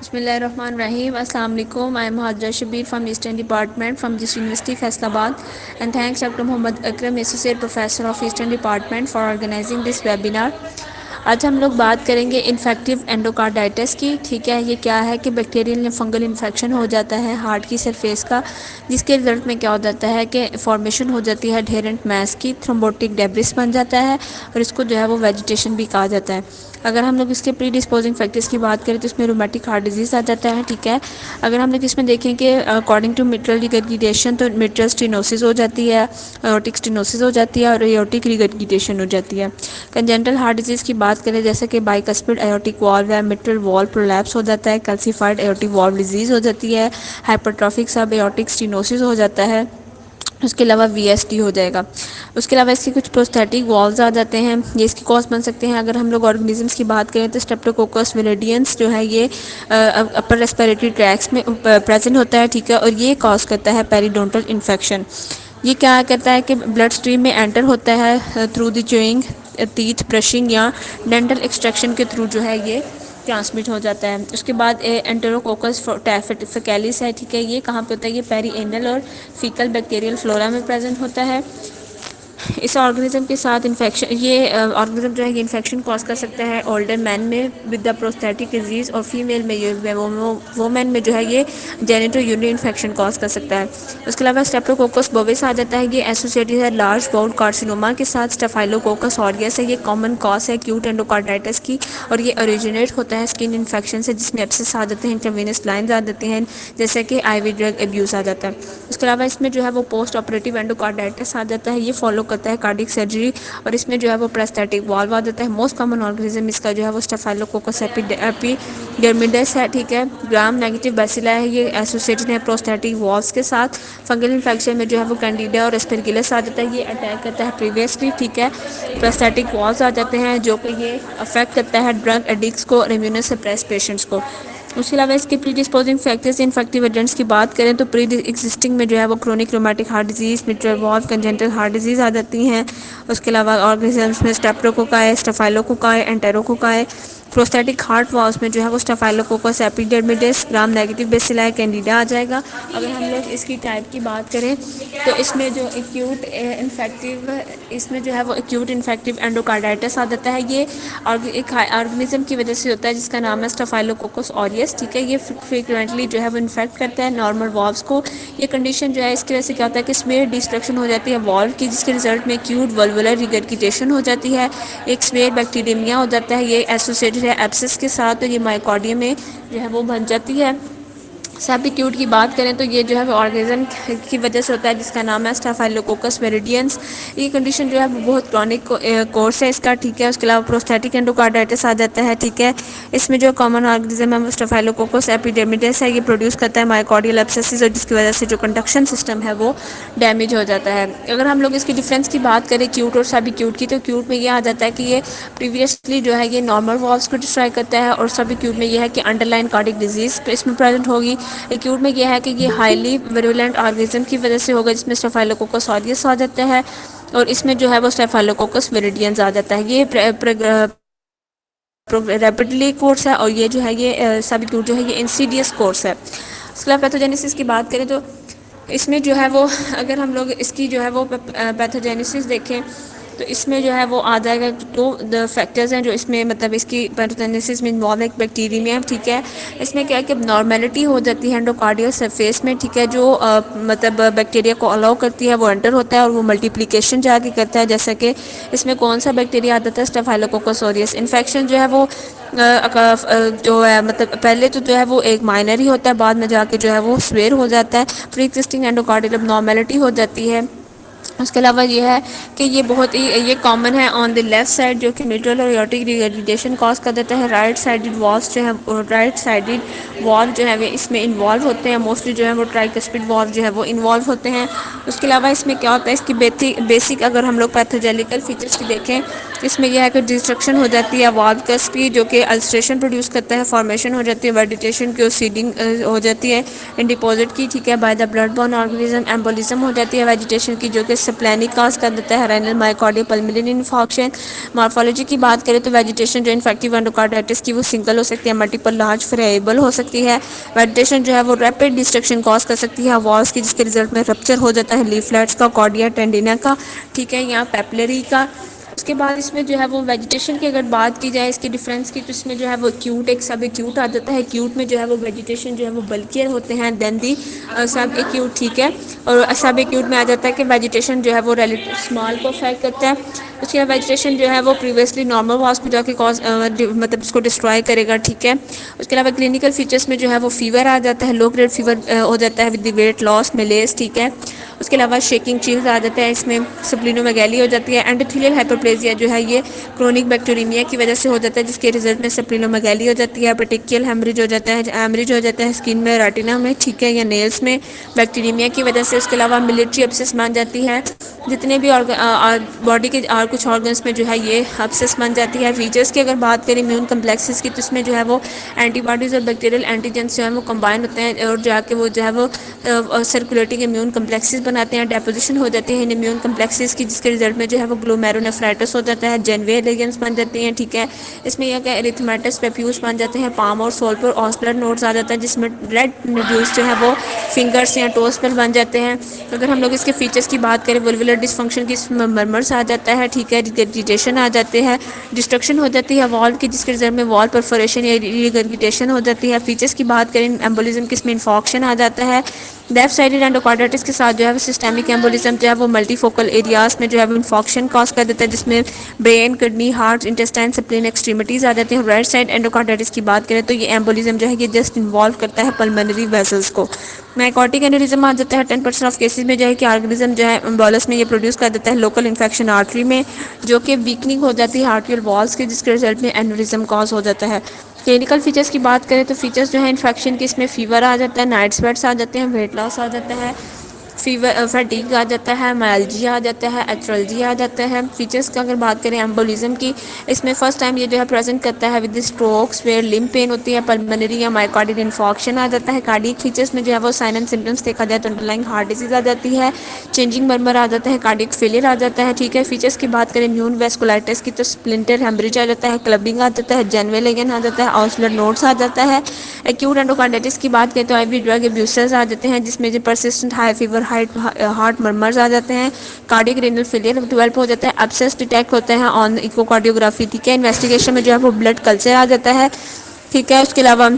Bismillahirrahmanirrahim. Assalamu alaikum. I am Hajra Shabir from Eastern Department from this University Faisalabad, and thanks Dr. Muhammad Akram, Associate Professor of Eastern Department for organizing this webinar. आज हम लोग बात करेंगे infective endocarditis की। ठीक है, ये क्या है कि बैक्टीरियल या फंगल इन्फेक्शन हो जाता है हार्ट की सरफेस का, जिसके रिजल्ट में क्या हो जाता है कि फॉर्मेशन हो जाती है एडहेरेंट मैस की, थ्रोम्बोटिक डेब्रिस बन जाता है और इसको जो है वो वेजिटेशन भी कहा जाता है। अगर हम लोग इसके प्री डिस्पोजिंग फैक्टर्स की बात करें तो इसमें रोमेटिक हार्ट डिजीज़ आ जाता है। ठीक है, अगर हम लोग इसमें देखें कि अकॉर्डिंग टू मिट्रल रिगर्गिटेशन तो मिट्रल स्टेनोसिस हो जाती है, एओर्टिक स्टेनोसिस हो जाती है और एओर्टिक रिगर्गिटेशन हो जाती है। कंजेंटल हार्ट डिजीज़ की बात करें जैसे कि बाइकस्पिड एओर्टिक वॉल्व या मिट्रल वॉल्व प्रोलैप्स हो जाता है, कैल्सिफाइड एओर्टिक वॉल्व डिजीज़ हो जाती है, हाइपरट्रॉफिक सब एओर्टिक स्टेनोसिस हो जाता है, उसके अलावा वीएसडी हो जाएगा। उसके अलावा इसके कुछ प्रोस्थेटिक वॉल्व्स आ जाते हैं, ये इसकी कॉज बन सकते हैं। अगर हम लोग ऑर्गेनिजम्स की बात करें तो स्ट्रेप्टोकोकस विरिडियंस जो है ये अपर रेस्पिरेटरी ट्रैक्स में प्रेजेंट होता है। ठीक है, और ये कॉज करता है पेरिडोंटल इन्फेक्शन। ये क्या करता है कि ब्लड स्ट्रीम में एंटर होता है through the chewing, teeth brushing या डेंटल एक्सट्रैक्शन के थ्रू जो है ये ट्रांसमिट हो जाता है। उसके बाद एंटेरोकोकस फैकेलिस है। ठीक है, ये कहाँ पे होता है? ये पेरीएनल और फीकल बैक्टीरियल फ्लोरा में प्रेजेंट होता है। इस ऑर्गेनिज्म के साथ इन्फेक्शन, ये ऑर्गेनिज्म जो है ये इन्फेक्शन कॉज कर सकता है ओल्डर मैन में विद द प्रोस्थेटिक डिजीज़, और फीमेल में ये वोमेन में जो है ये जेनिटो यूरिनरी इन्फेक्शन कॉज कर सकता है। उसके अलावा स्टेप्टोकोकस बोविस आ जाता है, ये एसोसिएटेड है लार्ज बाउल कार्सिनोमा के साथ। स्टेफाइलोकोकस ऑरियस है, ये कॉमन कॉज है एक्यूट एंडोकार्डाइटिस की और ये ओरिजिनेट होता है स्किन इन्फेक्शन से, जिसमें एब्सेस आ जाते हैं, इंट्रावेनस लाइन्स आ जाती हैं, जैसे कि आईवी ड्रग एब्यूज़ आ जाता है। उसके अलावा इसमें जो है वो पोस्ट ऑपरेटिव एंडोकार्डाइटिस आ जाता है, ये फॉलो करता है कार्डिक सर्जरी, और इसमें जो है वो प्रोस्थेटिक वॉल्व आ जाता है। मोस्ट कॉमन ऑर्गेनिज्म इसका जो है वो स्टेफाइलोकोकस एपिडर्मिडिस है। ठीक है, ग्राम नेगेटिव बैसिला है, ये एसोसिएटेड है प्रोस्थेटिक वॉल्व्स के साथ। फंगल इन्फेक्शन में जो है वो कैंडिडा और एस्परगिलस आ जाता है, ये अटैक करता है प्रीवियसली। ठीक है, प्रोस्थेटिक वॉल्व्स आ जाते हैं जो कि ये अफेक्ट करता है ड्रग एडिक्ट्स को और इम्यूनो सप्रेस पेशेंट्स को। उसके अलावा इसके pre disposing factors infective agents की बात करें तो प्री एग्जिस्टिंग में जो है वो chronic rheumatic heart disease, mitral valve, congenital heart disease आ जाती हैं। उसके अलावा ऑर्गेनिजम्स में streptococci, staphylococci, enterococci. Prosthetic heart valves में जो है वो staphylococcus epidermidis, gram negative bacilli, candida आ जाएगा। अगर हम लोग इसकी टाइप की बात करें तो इसमें जो एक्यूट इन्फेक्टिव एंडोकार्डाइटिस आ जाता है, ये और एक ऑर्गेनिज्म की वजह से होता है जिसका नाम है स्टेफाइलोकोकस ऑरियस। ठीक है, ये फ्रीक्वेंटली जो है वो इन्फेक्ट करता है नॉर्मल वॉल्व्स को। ये कंडीशन जो है इसकी वजह से क्या होता है कि स्मेयर डिस्ट्रक्शन हो जाती है वॉल्व की, जिसके रिजल्ट में एक्यूट वल्वुलर रिगर्गिटेशन हो जाती है, एक स्मेयर बैक्टीरियमिया हो जाता है, ये एसोसिएटेड है एब्सेस के साथ, तो ये माइकोडियम में जो है वो बन जाती है। सब एक्यूट की बात करें तो ये जो है वो ऑर्गेनिज्म की वजह से होता है जिसका नाम है स्टेफाइलोकोकस विरिडियंस। ये कंडीशन जो है वो बहुत क्रॉनिक कोर्स है इसका। ठीक है, उसके अलावा प्रोस्थेटिक एंडोकार्डाइटिस आ जाता है। ठीक है, इसमें जो कॉमन ऑर्गेनिज्म है वो स्टेफाइलोकोकस एपिडेमिडिस है, ये प्रोड्यूस करता है माइकोडियल एब्सेसिस, और जिसकी वजह से जो कंडक्शन सिस्टम है वो डैमेज हो जाता है। अगर हम लोग इसकी डिफरेंस की बात करें क्यूट और सब एक्यूट की, तो क्यूट में ये आ जाता है कि ये प्रीवियसली जो है ये नॉर्मल वॉल्व्स को डिस्ट्रॉय करता है, और सब एक्यूट में ये है कि अंडरलाइन कार्डिक डिजीज़ इसमें प्रेजेंट होगी। एक्यूट में यह है कि ये हाईली विरुलेंट ऑर्गेनिज्म की वजह से होगा, जिसमें स्टेफाइलोकोकस ऑरियस आ जाता है, और इसमें जो है वो स्टेफाइलोकोकस विरिडियंस आ जाता है। ये रैपिडली कोर्स है, और ये जो है ये सब एक्यूट जो है ये इंसीडियस कोर्स है। उसके अलावा पैथोजेनेसिस की बात करें तो इसमें जो है वो अगर हम लोग इसकी जो है वो पैथोजेनेसिस देखें तो इसमें जो है वो आ जाएगा। तो द फैक्टर्स हैं जो इसमें मतलब इसकी पैथोजेनेसिस में इन्वॉल्व एक बैक्टीरियम। ठीक है, इसमें क्या है कि नॉर्मेलिटी हो जाती है एंडोकार्डियल सरफेस में। ठीक है, जो मतलब बैक्टीरिया को अलाउ करती है वो एंटर होता है और वो मल्टीप्लिकेशन जाके करता है। जैसा कि इसमें कौन सा बैक्टीरिया आता है? Staphylococcus aureus. इन्फेक्शन जो है वो जो है मतलब पहले तो जो है वो एक माइनर ही होता है, बाद में जाके जो है वो स्वेयर हो जाता है, प्री एक्जिस्टिंग एंडोकार्डियल नॉर्मेलिटी हो जाती है। उसके अलावा ये है कि ये बहुत ही ये कॉमन है ऑन द लेफ़्ट साइड, जो कि मिट्रल और एओर्टिक रिगर्गिटेशन कॉज कर देता है। राइट साइडेड वॉल्व्स जो है राइट साइडेड वॉल्व जो है वे इसमें इन्वॉल्व होते हैं, मोस्टली जो है वो ट्राइकस्पिड वॉल्व जो है वो इन्वॉल्व होते हैं। उसके अलावा इसमें क्या होता है, इसकी बेसिक अगर हम लोग पैथोजेनिकल फीचर्स की देखें तो इसमें यह है कि डिस्ट्रक्शन हो जाती है वाल्व कस की, जो कि अल्सरेशन प्रोड्यूस करता है, फॉर्मेशन हो जाती है वेजिटेशन की, सीडिंग हो जाती है इन डिपॉजिट की, ठीक है, by the blood born organism. Embolism हो जाती है वेजिटेशन की, जो कि स्प्लेनिक काज कर देता है, renal myocardial pulmonary infarction. Morphology की बात करें तो वेजिटेशन जो इन्फेक्टिव एंडोकार्डाइटिस की वो सिंगल हो सकती है, मल्टीपल लार्ज वेरिएबल हो सकती है। वेजिटेशन जो है वो रैपिड डिस्ट्रक्शन कॉज कर सकती है वॉल्स की, जिसके रिजल्ट में रप्चर हो जाता है लीफलेट्स का, कॉर्डिया टेंडिना का, ठीक है, या पेपलरी का। उसके बाद इसमें जो है वो वेजिटेशन की अगर बात की जाए इसके डिफरेंस की, तो इसमें जो है वो एक्यूट एक सब एक्यूट आ जाता है। एक्यूट में जो है वो वेजिटेशन जो है वो बल्कियर होते हैं देन दी सब एक्यूट, ठीक है। और सब एक्यूट में आ जाता है कि वेजिटेशन जो है वो रिलेटिव स्मॉल को अफेक्ट करता है। उसके बाद वेजिटेशन जो है वो प्रीवियसली नॉर्मल वॉल्स में जाके कॉज मतलब इसको डिस्ट्रॉय करेगा, ठीक है। उसके अलावा क्लिनिकल फीचर्स में जो है वो फीवर आ जाता है, लो ग्रेड फीवर हो जाता है with the weight loss Malus, ठीक है। उसके अलावा शेकिंग चिल्स आ जाता है, इसमें स्प्लिनोमेगैली हो जाती है। एंडोथेलियल हाइपरप्लेजिया जो है ये क्रोनिक बैक्टीरियमिया की वजह से हो जाता है, जिसके रिजल्ट में स्प्लिनोमेगैली हो जाती है। पेटिकियल हेमरेज हो जाता है, हेमरेज हो जाता है स्किन में, रेटिना में, ठीक है, या नेल्स में बैक्टीरियमिया की वजह से। उसके अलावा मिलिट्री एब्सेस बन जाती है, जितने भी बॉडी के और कुछ ऑर्गन्स में जो है ये एब्सेस बन जाती है। फीचर्स की अगर बात करें इम्यून कम्प्लेक्सेस की, तो इसमें जो है वो एंटीबॉडीज़ और बैक्टीरियल एंटीजेंस जो है वो कंबाइन होते हैं और जाके वो जो है वो सर्कुलेटिंग इम्यून कम्प्लेक्सेस बनाते हैं, डेपोजिशन हो जाती है इन इम्यून कम्प्लेक्सेस की, जिसके रिजल्ट में जो है वो ग्लोमेरुलोनेफ्राइटिस हो जाता है, जेनवे लेजेंस बन जाती हैं, ठीक है। इसमें यह कि एरिथमेटस पेप्यूस बन जाते हैं, पाम और सोल पर ऑस्लर नोड्स आ जाता है, जिसमें रेड नोड्यूल्स जो है वो फिंगर्स या टोस पर बन जाते हैं। अगर हम लोग इसके फीचर्स की बात करें, वल्वुलर डिसफंक्शन की, इसमें मर्मर्स आ जाता है, ठीक है, रिगर्जिटेशन आ जाते हैं, डिस्ट्रक्शन हो जाती है वॉल्व की, जिसके रिजल्ट में वॉल परफोरेशन या रिगर्जिटेशन हो जाती है। फीचर्स की बात करें एम्बोलिज्म की, इसमें इन्फॉक्शन आ जाता है। लेफ्ट साइडेड एंडोकार्डाइटिस के साथ जो है वो सिस्टेमिक एम्बोलिज्म जो है वो मल्टीफोकल एरियाज में जो है वो इन्फॉक्शन कॉज कर देता है, जिसमें brain, kidney, heart, intestine, spleen, extremities आ जाते हैं। राइट साइड एंडोकार्डाइटिस की बात करें तो ये एम्बोलिज्म जो है ये जस्ट इन्वॉल्व करता है पल्मोनरी वेसल्स को। माइकोटिक एनेरिज्म आ जाता है 10% ऑफ केसेस में, जो है कि ऑर्गेनिज्म जो है एम्बोलस में ये प्रोड्यूस कर देता है लोकल इन्फेक्शन आर्टरी में, जो कि वीकनिंग हो जाती है आर्टियल वॉल्स की, जिसके रिजल्ट में एनेरिज्म कॉज हो जाता है। क्लिनिकल फीचर्स की बात करें तो फीचर्स जो है इन्फेक्शन के, इसमें फीवर आ जाता है, नाइट स्वेट्स आ जाते हैं, वेट लॉस आ जाता है, फीवर फटीग आ जाता है, मायल्जिया आ जाता है, एथ्रल्जी आ जाता है। फीचर्स का अगर बात करें एम्बोलिज्म की, इसमें फर्स्ट टाइम ये जो है प्रेजेंट करता है with strokes where limb pain होती है, पल्मोनरी या मायोकार्डियल इन्फॉक्शन आ जाता है। कार्डियक फीचर्स में जो है वो साइन एंड सिम्टम्स देखा जाए तो अंडरलाइंग हार्ट डिजीज आ जाती है, चेंजिंग मर्मर आ जाता है, कार्डियक फेलियर आ जाता है, ठीक है। फीचर्स की बात करें इम्यून वेस्कुलाइटिस की, तो स्प्लिंटर हेमरेज आ जाता है, क्लबिंग आ जाता है, जेनवे लेगन आ जाता है, ऑस्लर नोड्स आ जाता है। एक्यूट एंडोकार्डाइटिस की बात करें तो आईवी ड्रग अब्यूसेस आ जाते हैं, जिसमें जो persistent high fever, heart murmurs आ जाते हैं, कार्डियक रेनल फेलियर डेवलप हो जाता है, एब्सेस डिटेक्ट होते हैं ऑन इकोकार्डियोग्राफी, ठीक है। इन्वेस्टिगेशन में जो है वो ब्लड कल्चर आ जाता है, ठीक है। उसके अलावा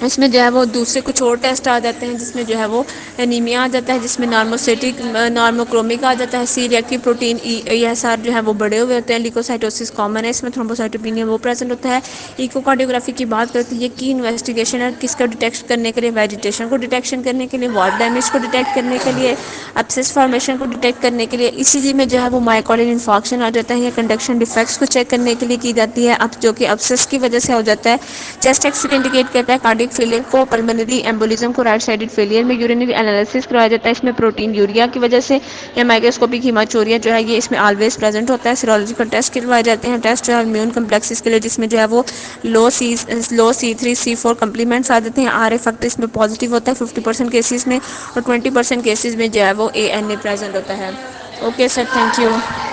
इसमें जो है वो दूसरे कुछ और टेस्ट आ जाते हैं, जिसमें जो है वो एनीमिया आ जाता है, जिसमें नॉर्मोसिटिक नॉर्मोक्रोमिक आ जाता है, सी रिएक्टिव प्रोटीन ESR जो है वो बड़े हुए होते हैं, लिकोसाइटोसिस कॉमन है, इसमें थ्रोम्बोसाइटोपिनिया वो प्रेजेंट होता है। इकोकार्डियोग्राफी की बात करते हैं, ये की इन्वेस्टिगेशन है किसका डिटेक्ट करने के लिए, वेजिटेशन को डिटेक्शन करने के लिए, वॉल डैमेज को डिटेक्ट करने के लिए, एब्सेस फॉर्मेशन को डिटेक्ट करने के लिए। इसीलिए में जो है वो मायोकार्डियल इन्फॉक्शन आ जाता है या कंडक्शन डिफेक्ट्स को चेक करने के लिए की जाती है, अब जो कि एब्सेस की वजह से हो जाता है। चेस्ट एक्स इंडिकेट करता है कार्डियक फेलियर को, पल्मोनरी एम्बोलिज्म को राइट साइडेड फेलियर में यूरिनरी एनालिसिस करवाया जाता है, इसमें प्रोटीन यूरिया की वजह से, या माइक्रोस्कोपिक हिमाचोरिया जो है ये इसमें ऑलवेज प्रेजेंट होता है। सीरोलॉजिकल टेस्ट करवाए जाते हैं, टेस्ट जो है इम्यून कम्प्लेक्सेस के लिए, जिसमें जो है वो लो C3 C4 कम्प्लीमेंट्स आ जाते हैं। RA फैक्टर इसमें पॉजिटिव होता है 50% केसेस में, और 20% केसेस में जो है वो ANA प्रेजेंट होता है। Okay sir, thank you.